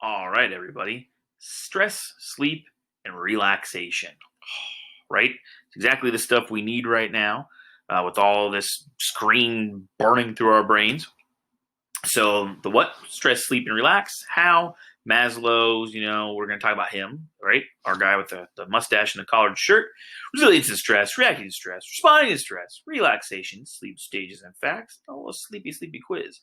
All right, everybody. Stress, sleep, and relaxation. Right? It's exactly the stuff we need right now with all this screen burning through our brains. So, the what? Stress, sleep, and relax. How? Maslow's, we're going to talk about him, right? Our guy with the mustache and the collared shirt. Resilience to stress, reacting to stress, responding to stress, relaxation, sleep stages and facts. Oh, a sleepy quiz.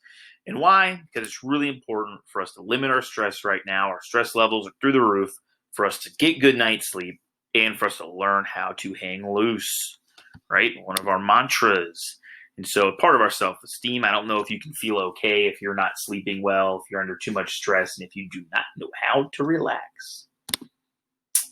And why? Because it's really important for us to limit our stress right now. Our stress levels are through the roof, for us to get good night's sleep, and for us to learn how to hang loose, right? One of our mantras. And so part of our self-esteem, I don't know if you can feel okay if you're not sleeping well, if you're under too much stress, and if you do not know how to relax.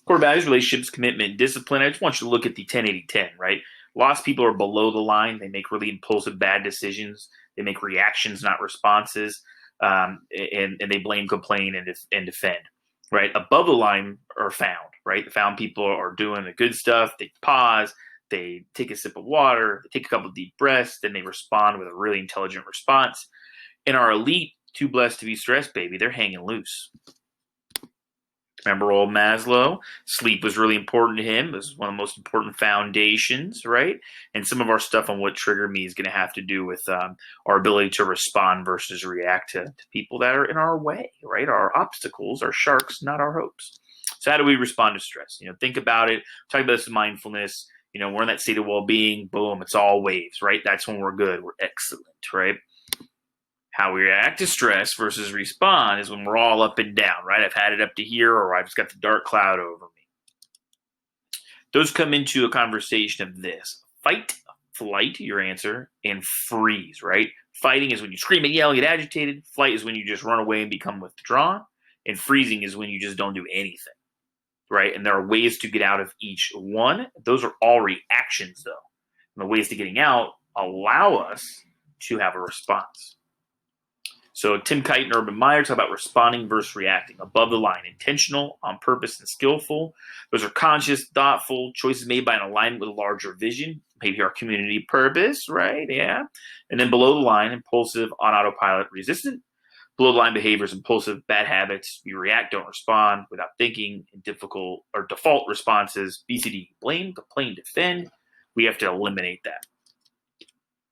Core values, relationships, commitment, discipline. I just want you to look at the 10-80-10, right? Lots of people are below the line. They make really impulsive, bad decisions. They make reactions, not responses, and they blame, complain, and defend, right? Above the line are found, right? The found people are doing the good stuff. They pause. They take a sip of water, they take a couple of deep breaths, then they respond with a really intelligent response. And our elite, too blessed to be stressed, baby, they're hanging loose. Remember old Maslow? Sleep was really important to him. This is one of the most important foundations, right? And some of our stuff on what triggered me is going to have to do with our ability to respond versus react to people that are in our way, right? Our obstacles, our sharks, not our hopes. So how do we respond to stress? Think about it. Talk about this mindfulness. We're in that state of well-being. Boom, it's all waves, right? That's when we're good. We're excellent, right? How we react to stress versus respond is when we're all up and down, right? I've had it up to here, or I've just got the dark cloud over me. Those come into a conversation of this. Fight, flight, your answer, and freeze, right? Fighting is when you scream and yell and get agitated. Flight is when you just run away and become withdrawn. And freezing is when you just don't do anything. Right? And there are ways to get out of each one. Those are all reactions, though. And the ways to getting out allow us to have a response. So Tim Kite and Urban Meyer talk about responding versus reacting. Above the line, intentional, on purpose, and skillful. Those are conscious, thoughtful, choices made by an alignment with a larger vision. Maybe our community purpose, right? Yeah. And then below the line, impulsive, on autopilot, resistant. Below the line behaviors, impulsive, bad habits. You react, don't respond without thinking, and difficult or default responses. BCD, blame, complain, defend. We have to eliminate that.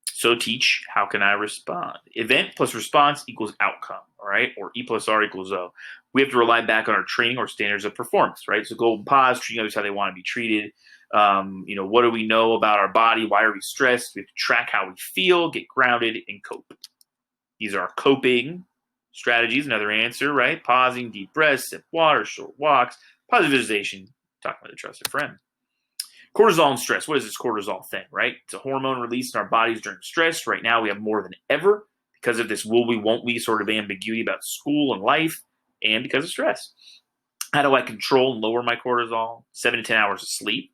So teach, how can I respond? Event plus response equals outcome, all right? Or E plus R equals O. We have to rely back on our training or standards of performance, right? So golden pause, treating others how they want to be treated. What do we know about our body? Why are we stressed? We have to track how we feel, get grounded, and cope. These are coping strategies, another answer, right? Pausing, deep breaths, sip water, short walks, positive visualization, talking with a trusted friend. Cortisol and stress. What is this cortisol thing, right? It's a hormone released in our bodies during stress. Right now, we have more than ever because of this will we, won't we sort of ambiguity about school and life and because of stress. How do I control and lower my cortisol? 7 to 10 hours of sleep.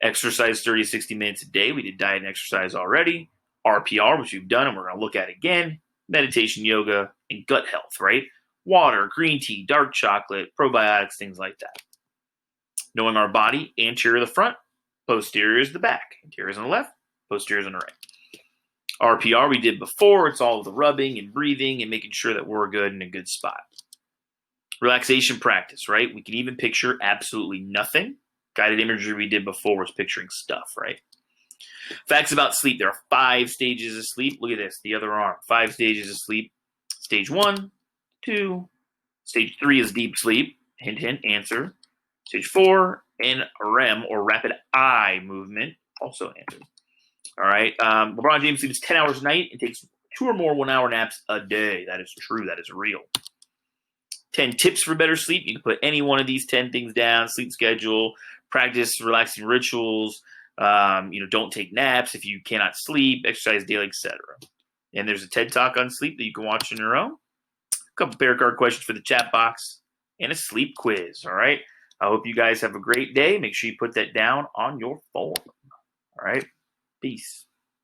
Exercise 30 to 60 minutes a day. We did diet and exercise already. RPR, which we've done and we're going to look at again. Meditation, yoga, and gut health, right? Water, green tea, dark chocolate, probiotics, things like that. Knowing our body, anterior the front, posterior is the back. Anterior is on the left, posterior is on the right. RPR we did before. It's all the rubbing and breathing and making sure that we're good in a good spot. Relaxation practice, right? We can even picture absolutely nothing. Guided imagery we did before was picturing stuff, right? Facts about sleep. There are 5 stages of sleep. Look at this, the other arm. 5 stages of sleep. Stage 1, 2. Stage 3 is deep sleep. Hint, hint, answer. Stage 4, and REM, or rapid eye movement, also answered. All right. LeBron James sleeps 10 hours a night and takes 2 or more 1-hour naps a day. That is true. That is real. 10 tips for better sleep. You can put any one of these 10 things down. Sleep schedule, practice relaxing rituals, don't take naps if you cannot sleep, exercise daily, etc. And there's a TED Talk on sleep that you can watch on your own. A couple pair card questions for the chat box and a sleep quiz. All right. I hope you guys have a great day. Make sure you put that down on your phone. All right. Peace.